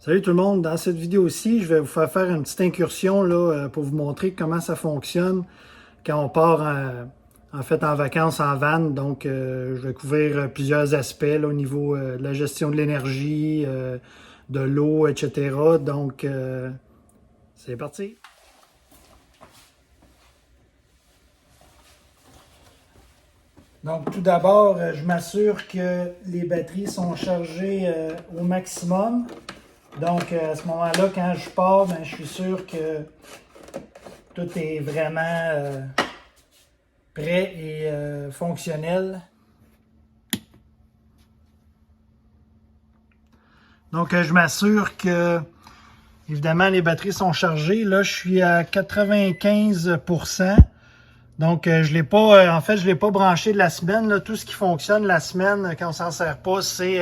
Salut tout le monde, dans cette vidéo-ci, je vais vous faire une petite incursion là, pour vous montrer comment ça fonctionne quand on part en vacances en van. Donc, je vais couvrir plusieurs aspects là, au niveau de la gestion de l'énergie, de l'eau, etc. Donc, c'est parti! Donc, tout d'abord, je m'assure que les batteries sont chargées au maximum. Donc, à ce moment-là, quand je pars, ben, je suis sûr que tout est vraiment prêt et fonctionnel. Donc, je m'assure que, évidemment, les batteries sont chargées. Là, je suis à 95%. Donc, je l'ai pas, en fait, je l'ai pas branché de la semaine. Là. Tout ce qui fonctionne la semaine, quand on s'en sert pas, c'est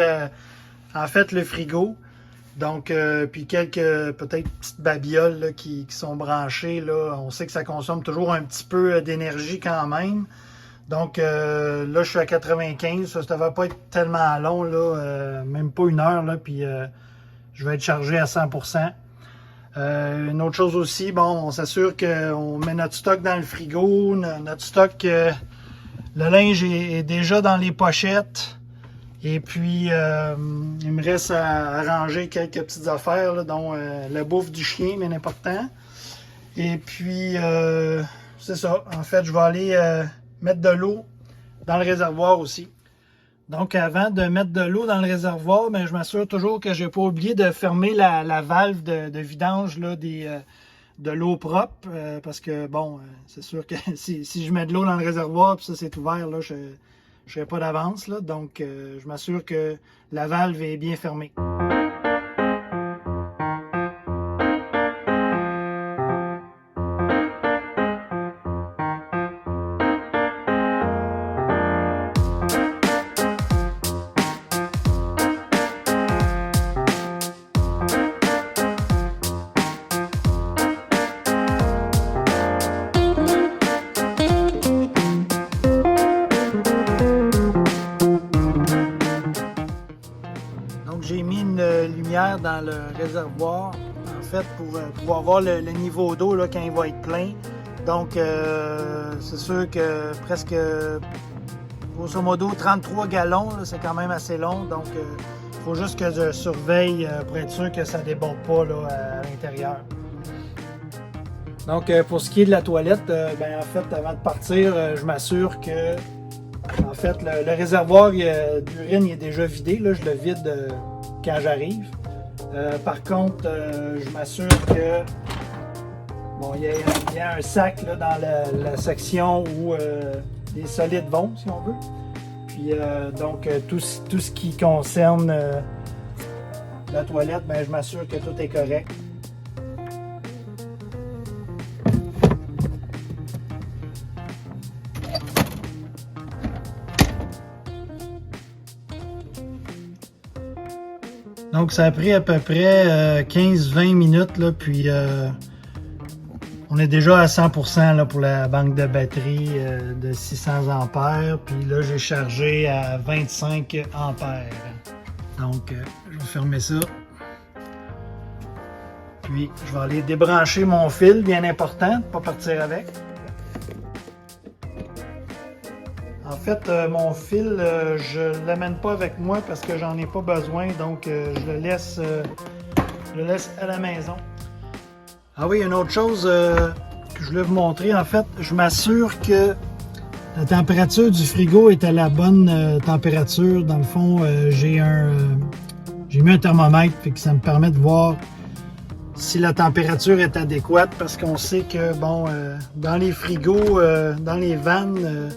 en fait le frigo. Donc, puis quelques peut-être petites babioles là, qui sont branchées. Là. On sait que ça consomme toujours un petit peu d'énergie quand même. Donc, là, je suis à 95. Ça ne va pas être tellement long, là, même pas une heure. Là, puis, je vais être chargé à 100%. Une autre chose aussi, bon, on s'assure qu'on met notre stock dans le frigo. Notre stock, le linge est déjà dans les pochettes. Et puis, il me reste à ranger quelques petites affaires, là, dont la bouffe du chien, bien important. Et puis, c'est ça. En fait, je vais aller mettre de l'eau dans le réservoir aussi. Donc, avant de mettre de l'eau dans le réservoir, ben, je m'assure toujours que je n'ai pas oublié de fermer la valve de vidange là, de l'eau propre. Parce que, bon, c'est sûr que si je mets de l'eau dans le réservoir et ça c'est ouvert, là, je ne serai pas d'avance. Donc, je m'assure que la valve est bien fermée. Donc, j'ai mis une lumière dans le réservoir, en fait, pour pouvoir voir le niveau d'eau là, quand il va être plein. Donc, c'est sûr que presque, grosso modo, 33 gallons, c'est quand même assez long. Donc, il faut juste que je surveille pour être sûr que ça ne déborde pas là, à l'intérieur. Donc, pour ce qui est de la toilette, ben, en fait, avant de partir, je m'assure que en fait, le réservoir d'urine est déjà vidé. Là, je le vide quand j'arrive. Par contre, je m'assure que bon, il y a un sac là, dans la section où les solides vont, si on veut. Puis donc, tout ce qui concerne la toilette, ben, je m'assure que tout est correct. Donc, ça a pris à peu près 15-20 minutes, là, puis on est déjà à 100% là, pour la banque de batterie de 600 ampères. Puis là, j'ai chargé à 25 ampères. Donc, je vais fermer ça. Puis, je vais aller débrancher mon fil, bien important, pour ne pas partir avec. En fait, mon fil, je ne l'amène pas avec moi parce que j'en ai pas besoin, donc je le laisse à la maison. Ah oui, une autre chose que je voulais vous montrer, en fait, je m'assure que la température du frigo est à la bonne température. Dans le fond, j'ai mis un thermomètre, fait que ça me permet de voir si la température est adéquate, parce qu'on sait que, bon, dans les frigos, dans les vannes,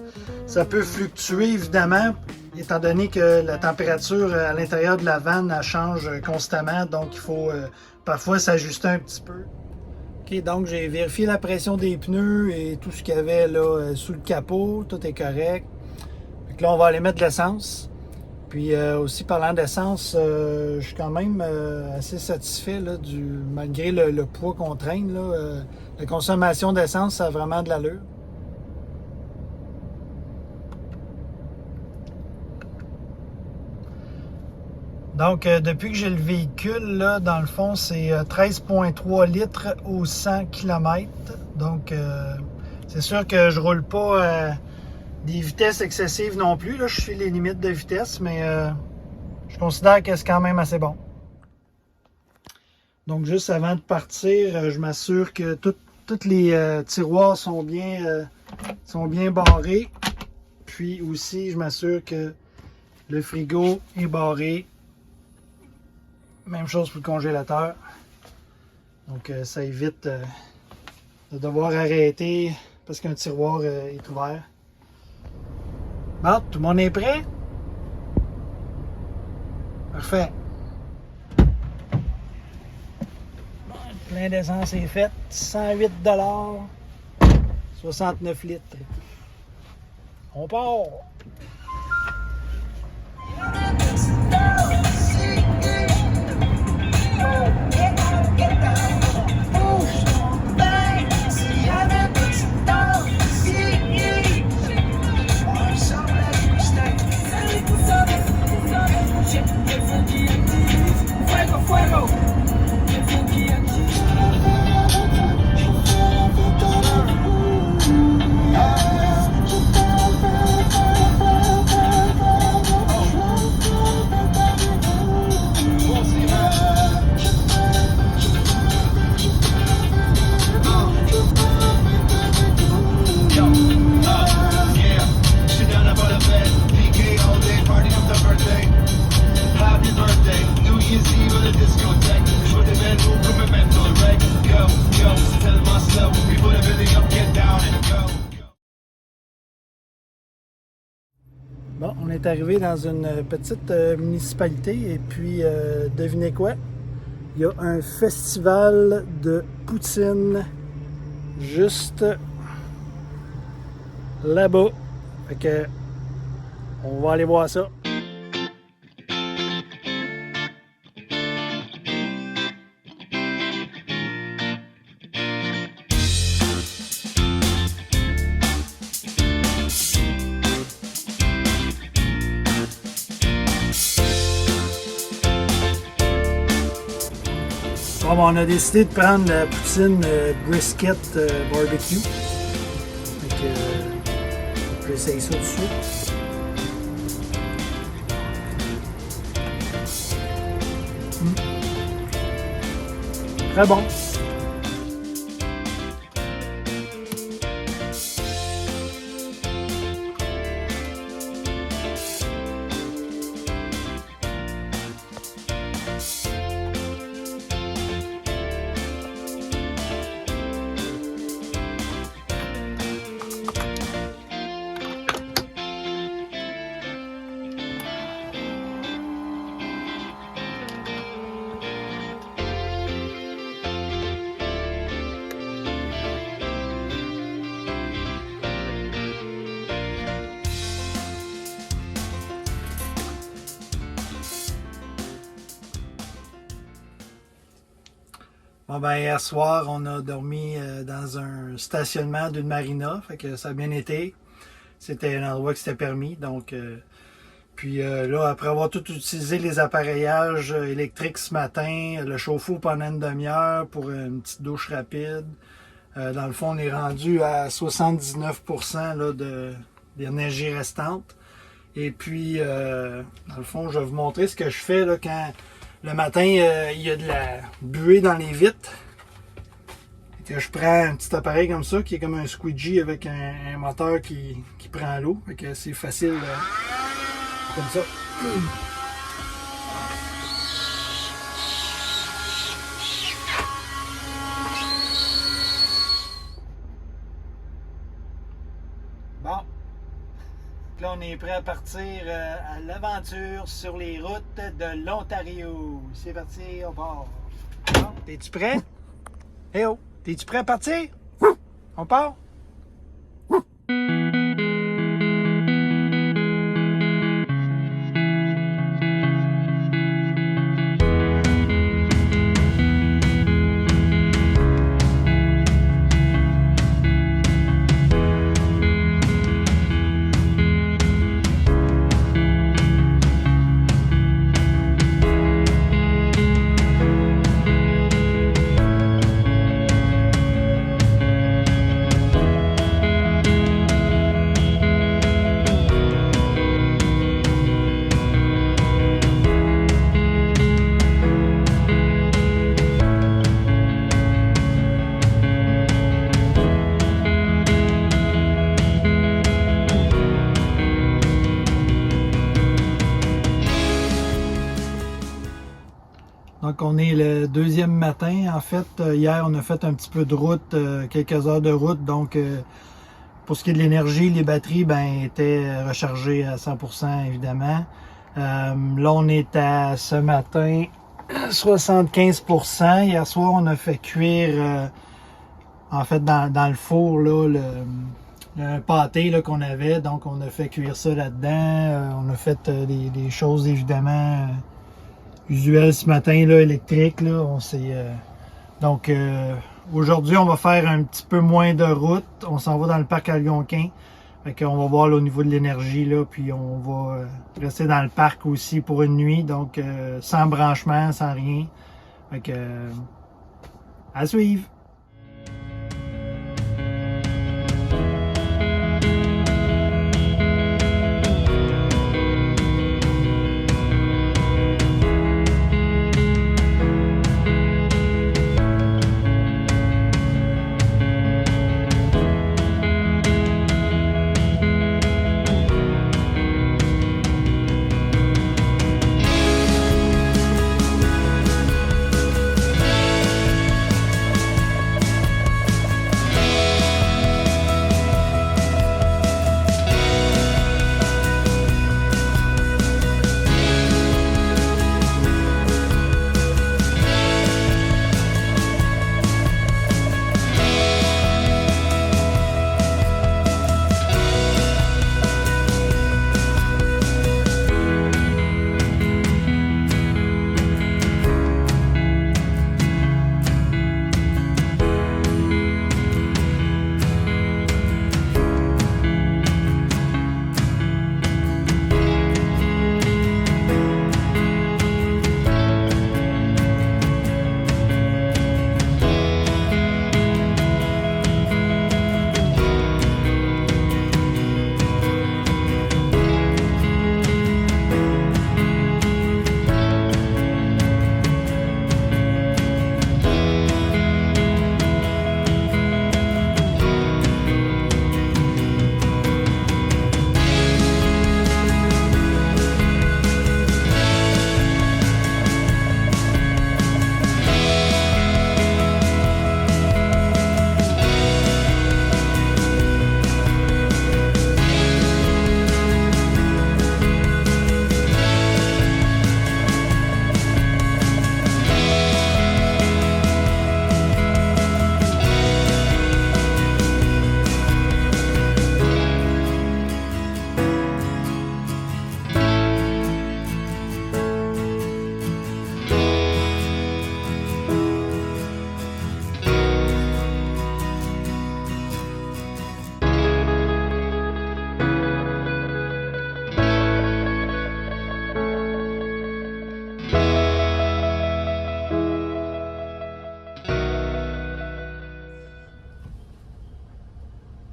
ça peut fluctuer, évidemment, étant donné que la température à l'intérieur de la vanne, elle change constamment, donc il faut parfois s'ajuster un petit peu. OK, donc j'ai vérifié la pression des pneus et tout ce qu'il y avait là sous le capot, tout est correct. Donc là, on va aller mettre de l'essence. Puis aussi, parlant d'essence, je suis quand même assez satisfait là, malgré le poids qu'on traîne. Là, la consommation d'essence, ça a vraiment de l'allure. Donc, depuis que j'ai le véhicule, là, dans le fond, c'est 13,3 litres au 100 km. Donc, c'est sûr que je roule pas des vitesses excessives non plus. Là, je suis les limites de vitesse, mais je considère que c'est quand même assez bon. Donc, juste avant de partir, je m'assure que tous les tiroirs sont bien barrés. Puis aussi, je m'assure que le frigo est barré. Même chose pour le congélateur. Donc, ça évite de devoir arrêter parce qu'un tiroir est ouvert. Bon, tout le monde est prêt? Parfait. Bon, le plein d'essence est fait. 108 $, 69 litres. On part! Bon, on est arrivé dans une petite municipalité et puis devinez quoi? Il y a un festival de poutine juste là-bas. Fait que on va aller voir ça. Bon, on a décidé de prendre la poutine brisket barbecue. Donc, je vais essayer ça tout de suite. Très bon. Bon ben hier soir, on a dormi dans un stationnement d'une marina, fait que ça a bien été. C'était un endroit qui s'était permis, donc puis là, après avoir tout utilisé les appareillages électriques ce matin, le chauffe-eau pendant une demi-heure pour une petite douche rapide, dans le fond, on est rendu à 79% là, d'énergie restante. Et puis, dans le fond, je vais vous montrer ce que je fais là, quand le matin, il y a de la buée dans les vitres. Et que je prends un petit appareil comme ça, qui est comme un squeegee avec un moteur qui prend l'eau. Fait que c'est facile comme ça. Bon. Là, on est prêt à partir à l'aventure sur les routes de l'Ontario. C'est parti, on part. Bon, t'es-tu prêt? Eh oh, t'es-tu prêt à partir? On part? Donc, on est le deuxième matin. En fait, hier, on a fait un petit peu de route, quelques heures de route. Donc, pour ce qui est de l'énergie, les batteries étaient rechargées à 100%, évidemment. Là, on est à, ce matin, 75%. Hier soir, on a fait cuire, en fait, dans le four, là, un pâté là, qu'on avait. Donc, on a fait cuire ça là-dedans. On a fait des choses, évidemment, usuelles ce matin, là, électriques. Là. Donc, aujourd'hui, on va faire un petit peu moins de route. On s'en va dans le parc Algonquin. Fait qu'on va voir là, au niveau de l'énergie, là, puis on va rester dans le parc aussi pour une nuit. Donc, sans branchement, sans rien. Fait que, à suivre!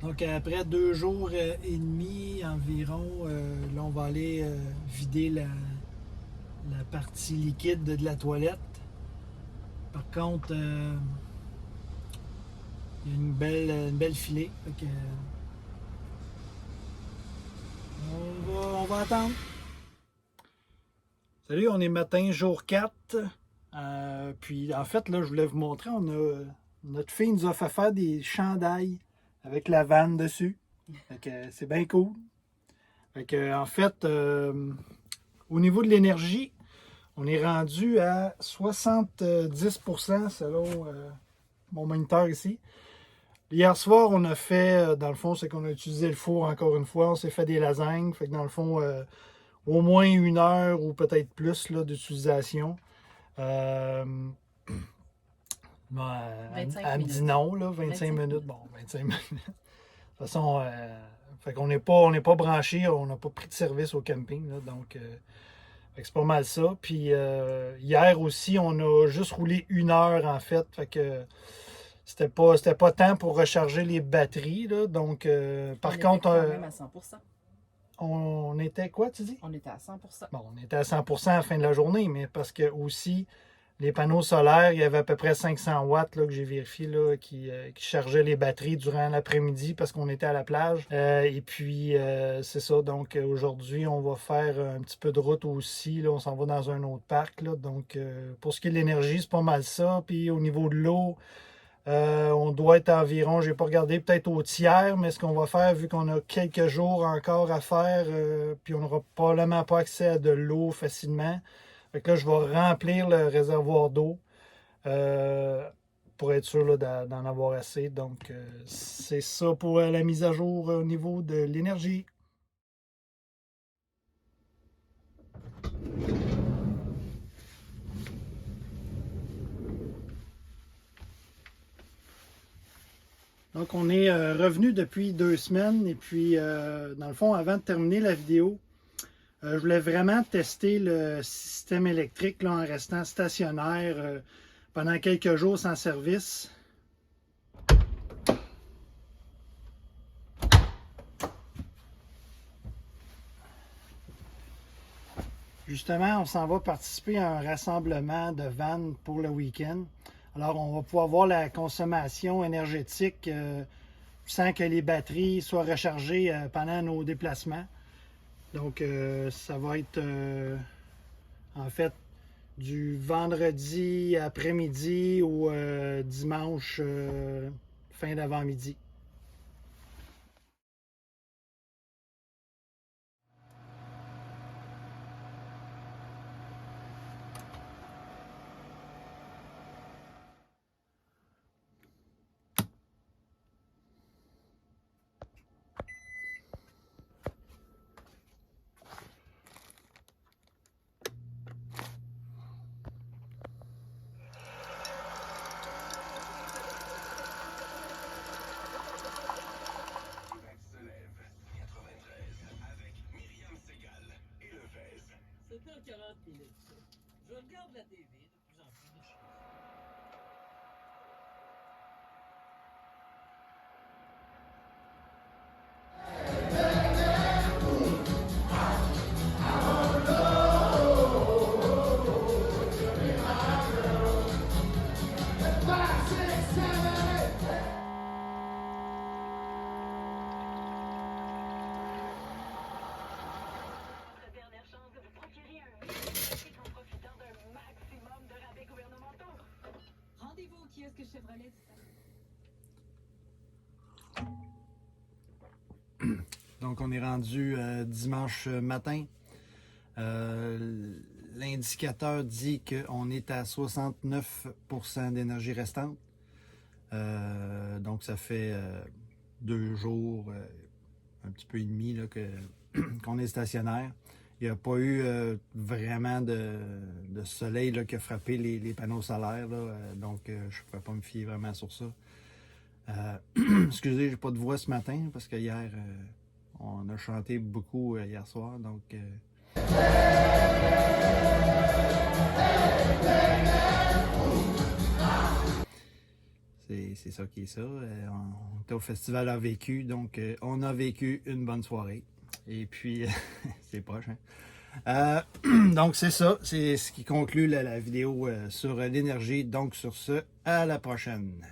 Donc après 2 jours et demi environ, là on va aller vider la partie liquide de la toilette. Par contre, il y a une belle filée. Fait que, on va attendre. Salut, on est matin, jour 4. Puis en fait, là, je voulais vous montrer, notre fille nous a fait faire des chandails avec la vanne dessus. Fait que c'est bien cool. Fait que, en fait, au niveau de l'énergie, on est rendu à 70% selon mon moniteur ici. Hier soir, on a fait, dans le fond, c'est qu'on a utilisé le four encore une fois. On s'est fait des lasagnes. Fait que dans le fond, au moins 1 heure ou peut-être plus d'utilisation. Elle me dit non, là, 25 minutes. Bon, 25 minutes. De toute façon, fait qu'on n'est pas branché, on n'a pas pris de service au camping. Là, donc, c'est pas mal ça. Puis hier aussi, on a juste roulé 1 heure en fait. Fait que c'était pas temps pour recharger les batteries. Là, donc, par contre. Quand même à 100%. On était quoi, tu dis? On était à 100%. Bon, on était à 100% à la fin de la journée, mais parce que aussi, les panneaux solaires, il y avait à peu près 500 watts là, que j'ai vérifié là, qui chargeaient les batteries durant l'après-midi parce qu'on était à la plage. Et puis, c'est ça. Donc, aujourd'hui, on va faire un petit peu de route aussi. Là, on s'en va dans un autre parc. Là. Donc, pour ce qui est de l'énergie, c'est pas mal ça. Puis, au niveau de l'eau, on doit être environ, j'ai pas regardé, peut-être au tiers, mais ce qu'on va faire, vu qu'on a quelques jours encore à faire, puis on n'aura probablement pas accès à de l'eau facilement. Fait que là, je vais remplir le réservoir d'eau pour être sûr d'en avoir assez. Donc, c'est ça pour la mise à jour au niveau de l'énergie. Donc, on est revenu depuis 2 semaines. Et puis, dans le fond, avant de terminer la vidéo, je voulais vraiment tester le système électrique là, en restant stationnaire pendant quelques jours sans service. Justement, on s'en va participer à un rassemblement de vannes pour le week-end. Alors, on va pouvoir voir la consommation énergétique sans que les batteries soient rechargées pendant nos déplacements. Donc, ça va être en fait du vendredi après-midi ou dimanche fin d'avant-midi. C'est dans 40 minutes, ça. Je regarde la TV, de plus en plus de choses. Rendez-vous au kiosque Chevrolet du salon. Donc, on est rendu dimanche matin. L'indicateur dit qu'on est à 69% d'énergie restante. Donc, ça fait 2 jours, un petit peu et demi là, qu'on est stationnaire. Il n'y a pas eu vraiment de soleil là, qui a frappé les panneaux solaires. Là, donc, je ne pourrais pas me fier vraiment sur ça. Excusez, j'ai pas de voix ce matin parce que hier, on a chanté beaucoup hier soir. Donc, c'est ça qui est ça. On était au festival A Vécu, donc on a vécu une bonne soirée. Et puis, c'est proche. Hein? Donc, c'est ça. C'est ce qui conclut la vidéo sur l'énergie. Donc, sur ce, à la prochaine.